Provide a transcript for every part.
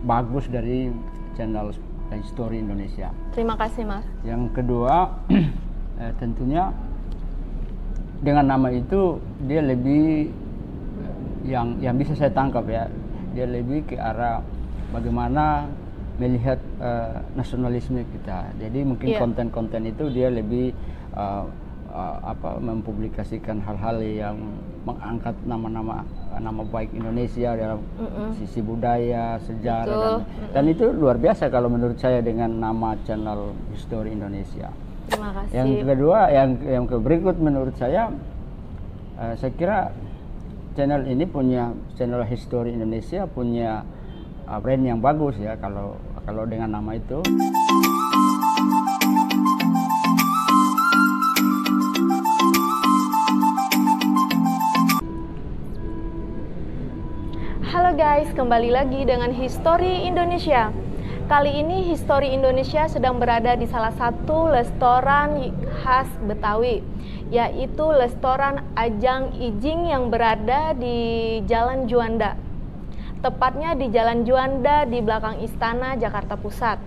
bagus dari channel History Indonesia. Terima kasih Mas. Yang kedua, tentunya dengan nama itu dia lebih yang bisa saya tangkap ya, dia lebih ke arah bagaimana melihat nasionalisme kita. Jadi mungkin konten-konten itu dia lebih mempublikasikan hal-hal yang mengangkat nama baik Indonesia dalam sisi budaya, sejarah, dan itu luar biasa kalau menurut saya dengan nama channel History Indonesia. Terima kasih. Yang kedua, yang berikut menurut saya kira channel History Indonesia punya brand yang bagus ya kalau dengan nama itu. Halo guys, kembali lagi dengan History Indonesia. Kali ini History Indonesia sedang berada di salah satu restoran khas Betawi, yaitu restoran Ajang Ijing yang berada di Jalan Juanda. Tepatnya di Jalan Juanda di belakang Istana Jakarta Pusat.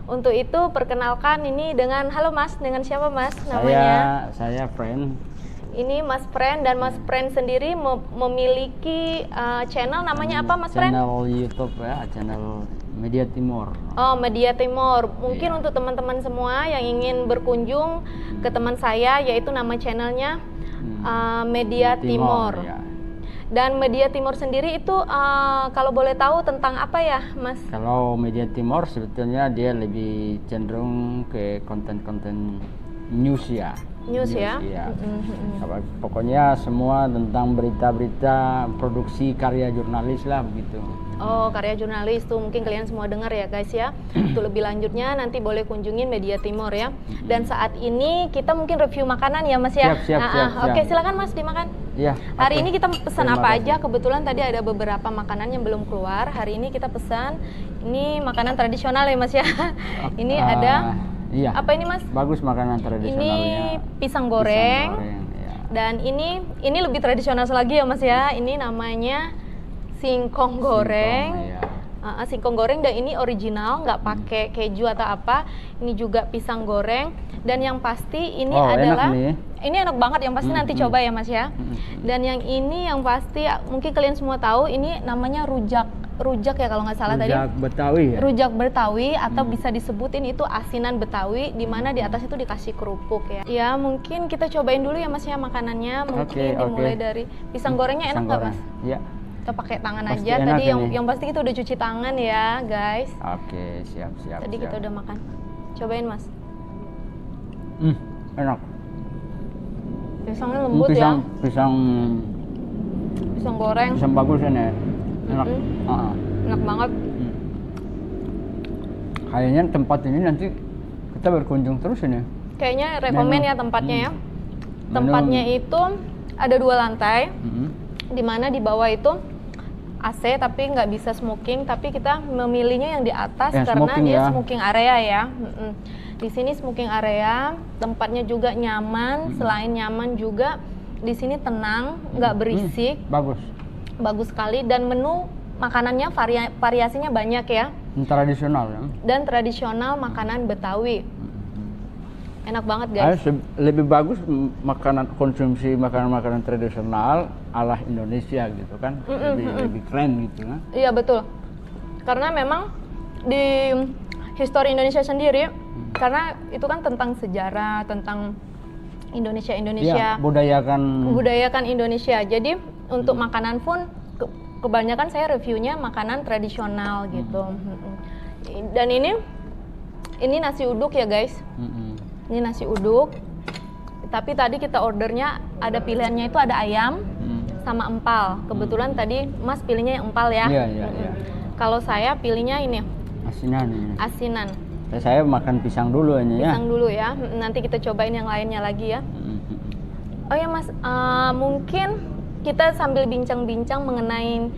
Untuk itu perkenalkan ini dengan, halo Mas, dengan siapa Mas namanya? Saya Friend. Ini Mas Friend, dan Mas Friend sendiri memiliki channel namanya apa Mas Friend? Channel YouTube ya, channel Media Timor. Oh, Media Timor. Mungkin untuk teman-teman semua yang ingin berkunjung ke teman saya, yaitu nama channelnya Media Timor. Ya. Dan Media Timor sendiri itu kalau boleh tahu tentang apa ya, Mas? Kalau Media Timor sebetulnya dia lebih cenderung ke konten-konten news ya. News ya? Pokoknya semua tentang berita-berita, produksi karya jurnalis lah begitu. Oh, karya jurnalis tuh mungkin kalian semua dengar ya guys ya. Untuk lebih lanjutnya nanti boleh kunjungin Media Timor ya. Dan saat ini kita mungkin review makanan ya Mas ya. Siap. Oke, silakan Mas dimakan. Iya. Hari ini kita pesan apa aja? Kebetulan tadi ada beberapa makanan yang belum keluar. Hari ini kita pesan ini makanan tradisional ya Mas ya. Ini ada iya. Apa ini Mas? Bagus makanan tradisionalnya. Ini pisang goreng. Ya. Dan ini lebih tradisional lagi ya Mas ya. Ini namanya singkong goreng. Singkong goreng, dan ini original, nggak pakai keju atau apa. Ini juga pisang goreng, dan yang pasti ini adalah ini enak banget, yang pasti nanti coba ya Mas ya. Dan yang ini yang pasti mungkin kalian semua tahu, ini namanya rujak ya kalau nggak salah tadi. Rujak Betawi ya. Rujak Betawi atau bisa disebutin itu asinan Betawi, di mana di atas itu dikasih kerupuk ya. Ya mungkin kita cobain dulu ya Mas ya makanannya. Mungkin dimulai dari pisang gorengnya, enak nggak Mas? Iya. Kita pakai tangan pasti aja tadi, ini. yang pasti kita udah cuci tangan ya guys. Oke, siap. Tadi kita udah makan. Cobain Mas. Enak. Pisangnya lembut ya. Pisang goreng. Pisang bagus ini. Enak. Enak banget. Kayaknya tempat ini nanti kita berkunjung terus ini. Kayaknya rekomen ya tempatnya ya. Tempatnya itu ada 2 lantai, di mana di bawah itu AC tapi nggak bisa smoking, tapi kita memilihnya yang di atas karena dia smoking area ya. Di sini smoking area, tempatnya juga nyaman. Selain nyaman juga di sini tenang, nggak berisik. Bagus sekali, dan menu makanannya variasinya banyak ya. Tradisional ya. Dan tradisional makanan Betawi. Enak banget guys. Lebih bagus konsumsi makanan tradisional ala Indonesia gitu kan. Lebih keren gitu kan. Iya betul. Karena memang di histori Indonesia sendiri, karena itu kan tentang sejarah, tentang Indonesia. Ya, budayakan Indonesia. Jadi untuk makanan pun kebanyakan saya reviewnya makanan tradisional gitu. Dan ini nasi uduk ya guys. Ini nasi uduk. Tapi tadi kita ordernya ada pilihannya itu ada ayam sama empal. Kebetulan tadi Mas pilihnya yang empal ya. Iya. Kalau saya pilihnya ini asinan. Saya makan pisang dulu ini ya. Pisang dulu ya. Nanti kita cobain yang lainnya lagi ya. Oh ya Mas, mungkin kita sambil bincang-bincang mengenai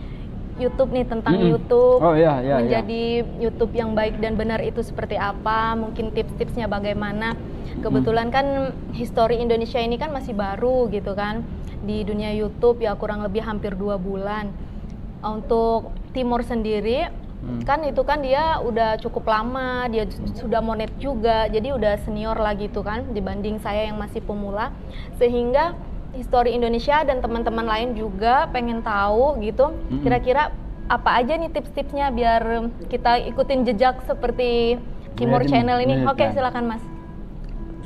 YouTube nih, tentang YouTube. Menjadi YouTube yang baik dan benar itu seperti apa? Mungkin tips-tipsnya bagaimana? Kebetulan kan histori Indonesia ini kan masih baru gitu kan di dunia YouTube ya, kurang lebih hampir 2 bulan. Untuk Timur sendiri kan itu kan dia udah cukup lama, dia sudah monet juga, jadi udah senior lah gitu kan dibanding saya yang masih pemula, sehingga histori Indonesia dan teman-teman lain juga pengen tahu gitu kira-kira apa aja nih tips-tipsnya biar kita ikutin jejak seperti Timur Channel ini. Oke, silakan Mas.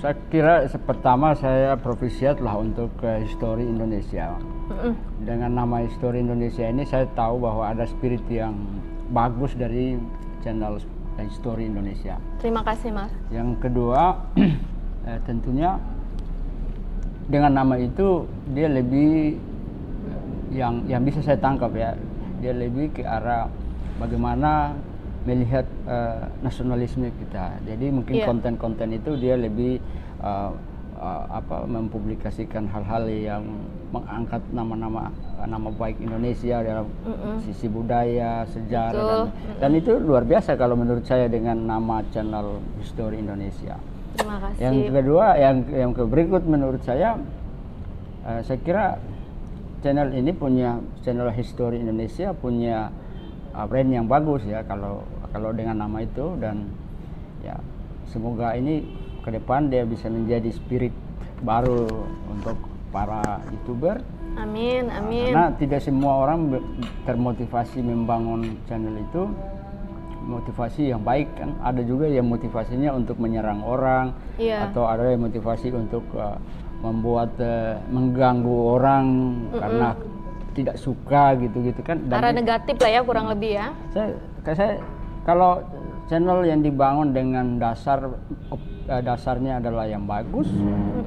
Saya kira pertama saya profesiat lah untuk histori Indonesia. Dengan nama histori Indonesia ini saya tahu bahwa ada spirit yang bagus dari channel histori Indonesia. Terima kasih Mas. Yang kedua tentunya dengan nama itu dia lebih yang bisa saya tangkap ya, dia lebih ke arah bagaimana melihat nasionalisme kita. Jadi mungkin konten-konten itu dia lebih mempublikasikan hal-hal yang mengangkat nama baik Indonesia dalam sisi budaya, sejarah, dan itu luar biasa kalau menurut saya dengan nama channel Histori Indonesia. Terima kasih. Yang kedua, yang berikut menurut saya kira channel Histori Indonesia punya brand yang bagus ya kalau dengan nama itu, dan ya semoga ini ke depan dia bisa menjadi spirit baru untuk para YouTuber. Amin. Karena tidak semua orang termotivasi membangun channel itu motivasi yang baik kan, ada juga yang motivasinya untuk menyerang orang, atau ada yang motivasi untuk mengganggu orang karena tidak suka gitu kan. Arah negatif lah ya kurang lebih ya. Saya kalau channel yang dibangun dengan dasarnya adalah yang bagus,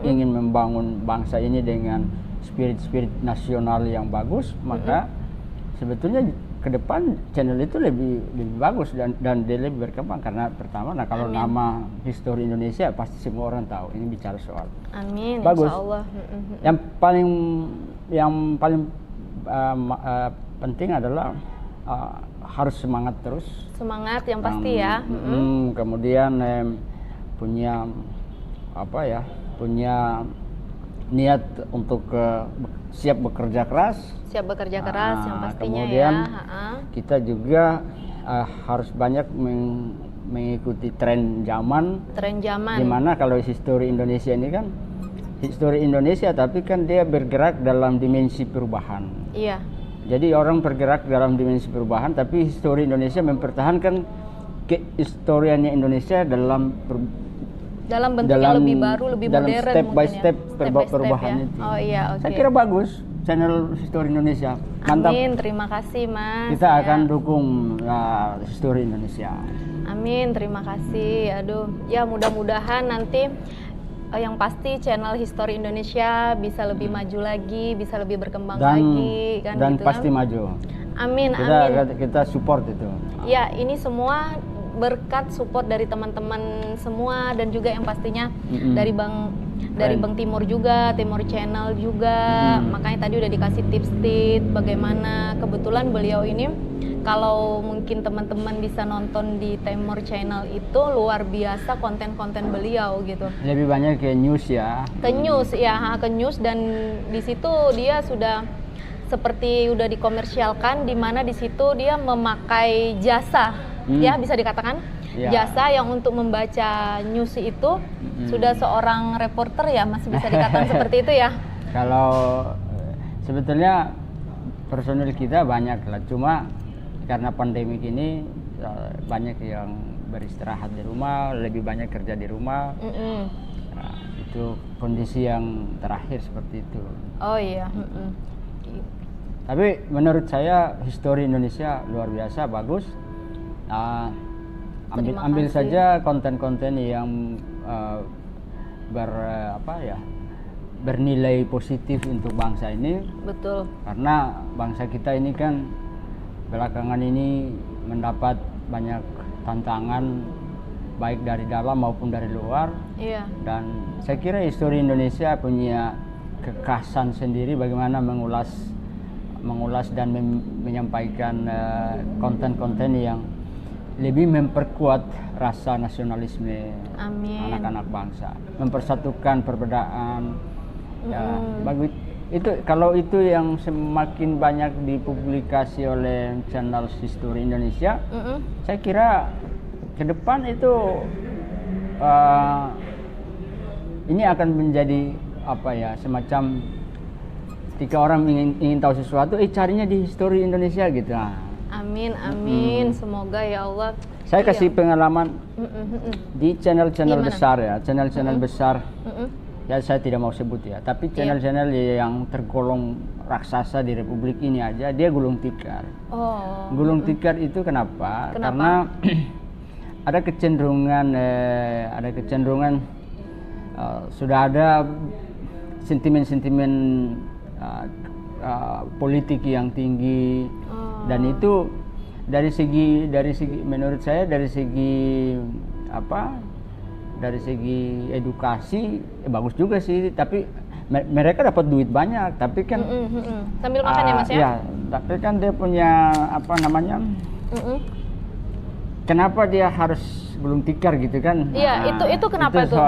ingin membangun bangsa ini dengan spirit nasional yang bagus, maka sebetulnya ke depan channel itu lebih bagus dan dia lebih berkembang karena pertama, kalau nama Histori Indonesia pasti semua orang tahu ini bicara soal. Amin. Bagus. Insyaallah. Yang paling penting adalah harus semangat terus. Semangat yang pasti ya. Kemudian punya punya niat untuk siap bekerja keras. Siap bekerja keras yang pastinya. Kemudian kita juga harus banyak mengikuti tren zaman. Dimana kalau histori Indonesia ini kan histori Indonesia, tapi kan dia bergerak dalam dimensi perubahan. Iya. Jadi orang bergerak dalam dimensi perubahan, tapi histori Indonesia mempertahankan kehistoriannya Indonesia dalam bentuk yang lebih baru, lebih dalam modern, step by step ya? perubahan itu. Oh iya, oke. Saya kira bagus channel Histori Indonesia. Mantap. Amin, terima kasih Mas. Kita akan dukung Histori Indonesia. Amin, terima kasih. Aduh, ya mudah-mudahan nanti yang pasti channel Histori Indonesia bisa lebih maju lagi, bisa lebih berkembang lagi kan, dan gitu pasti kan? Maju. Amin. Kita support itu. Ya, ini semua berkat support dari teman-teman semua dan juga yang pastinya dari Bang dari Keren. Bang Timur juga, Timur Channel juga. Makanya tadi udah dikasih tips-tips bagaimana. Kebetulan beliau ini kalau mungkin teman-teman bisa nonton di Timur Channel itu luar biasa konten-konten beliau gitu. Lebih banyak ke news ya. Ke news ya, ke news, dan di situ dia sudah seperti udah dikomersialkan, di mana di situ dia memakai jasa, ya bisa dikatakan jasa yang untuk membaca news itu sudah seorang reporter ya, masih bisa dikatakan seperti itu ya. Kalau sebetulnya personil kita banyak lah, cuma karena pandemi ini banyak yang beristirahat di rumah, lebih banyak kerja di rumah. Nah, itu kondisi yang terakhir seperti itu. Oh iya. Tapi menurut saya histori Indonesia luar biasa bagus. Ambil saja konten-konten yang bernilai positif untuk bangsa ini. Betul. Karena bangsa kita ini kan belakangan ini mendapat banyak tantangan baik dari dalam maupun dari luar. Iya. Dan saya kira histori Indonesia punya kekhasan sendiri bagaimana mengulas dan menyampaikan konten-konten yang lebih memperkuat rasa nasionalisme anak-anak bangsa, mempersatukan perbedaan. Ya, bagus. Itu kalau itu yang semakin banyak dipublikasi oleh channel Histori Indonesia, saya kira ke depan itu ini akan menjadi semacam ketika orang ingin tahu sesuatu, carinya di Histori Indonesia gitu. Amin, semoga ya Allah. Saya kasih pengalaman di channel-channel besar ya, channel-channel besar. Ya saya tidak mau sebut ya, tapi channel-channel yang tergolong raksasa di Republik ini aja dia gulung tikar. Gulung tikar itu kenapa? Karena ada kecenderungan sudah ada sentimen-sentimen politik yang tinggi, dan itu dari segi menurut saya dari segi edukasi bagus juga sih, tapi mereka dapat duit banyak, tapi kan sambil makan ya Mas ya? Ya, tapi kan dia punya kenapa dia harus gulung tikar gitu kan? Iya, itu kenapa itu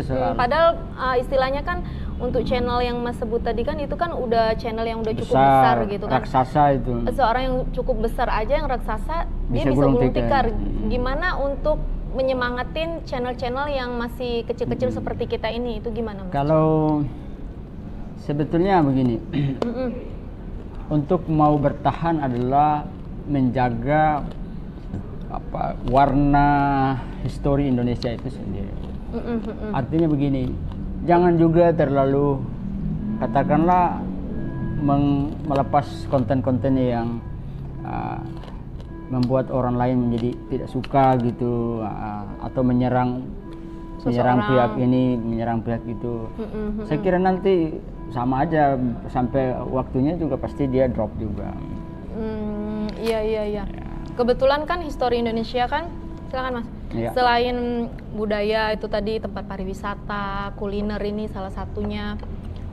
soal. Padahal istilahnya kan untuk channel yang Mas sebut tadi kan itu kan udah channel yang udah cukup besar gitu kan. Raksasa itu. Seorang yang cukup besar aja yang raksasa dia bisa gulung tikar. Gimana untuk menyemangatin channel-channel yang masih kecil-kecil seperti kita ini, itu gimana Mas? Kalau sebetulnya begini, untuk mau bertahan adalah menjaga warna histori Indonesia itu sendiri. Artinya begini, jangan juga terlalu katakanlah melepas konten-konten yang membuat orang lain menjadi tidak suka gitu, atau menyerang pihak ini, menyerang pihak itu. Saya kira nanti sama aja, sampai waktunya juga pasti dia drop juga. Iya. Kebetulan kan histori Indonesia kan, silakan Mas. Ya. Selain budaya itu tadi, tempat pariwisata, kuliner ini salah satunya.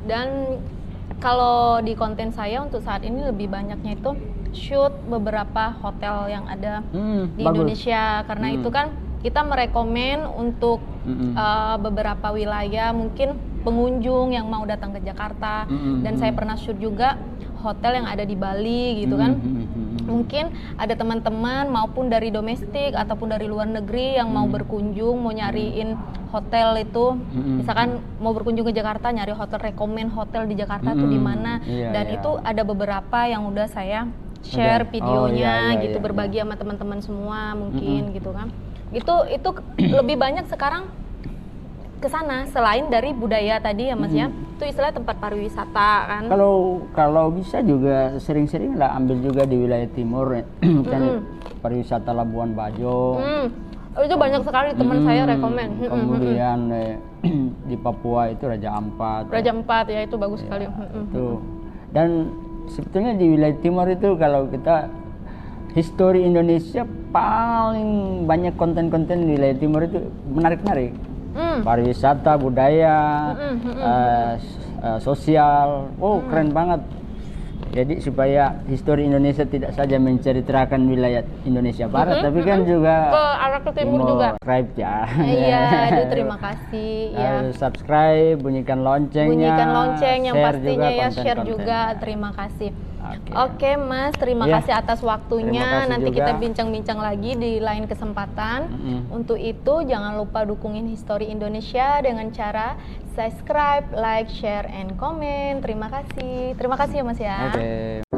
Dan kalau di konten saya untuk saat ini lebih banyaknya itu shoot beberapa hotel yang ada di Indonesia, karena itu kan kita merekomen untuk beberapa wilayah, mungkin pengunjung yang mau datang ke Jakarta, dan saya pernah shoot juga hotel yang ada di Bali gitu kan. Mungkin ada teman-teman maupun dari domestik ataupun dari luar negeri yang mau berkunjung, mau nyariin hotel itu, misalkan mau berkunjung ke Jakarta, nyari hotel, rekomen hotel di Jakarta tuh di mana, dan itu ada beberapa yang udah saya share videonya gitu, berbagi sama teman-teman semua mungkin gitu kan. Itu lebih banyak sekarang ke sana selain dari budaya tadi ya Mas ya. Itu istilah tempat pariwisata kan. Kalau bisa juga sering-sering lah ambil juga di wilayah timur kan, pariwisata Labuan Bajo. Itu banyak sekali teman saya rekomen. Kemudian di Papua itu Raja Ampat. Raja Ampat ya, itu bagus sekali. Itu. Dan sebetulnya di wilayah timur itu kalau kita histori Indonesia paling banyak konten-konten di wilayah timur itu menarik-narik. pariwisata, budaya, sosial. Keren banget. Jadi supaya histori Indonesia tidak saja menceritakan wilayah Indonesia Barat, tapi kan juga ke arah ke timur juga. Subscribe ya. Iya, aduh terima kasih ya. Subscribe, bunyikan loncengnya. Bunyikan lonceng yang share pastinya juga ya, share konten-kontennya. juga. Terima kasih. Oke. Oke Mas, terima Iya. kasih atas waktunya. Terima kasih Nanti juga. kita bincang-bincang lagi di lain kesempatan. Untuk itu jangan lupa dukungin Histori Indonesia dengan cara subscribe, like, share, and comment. Terima kasih. Terima kasih ya Mas ya. Oke.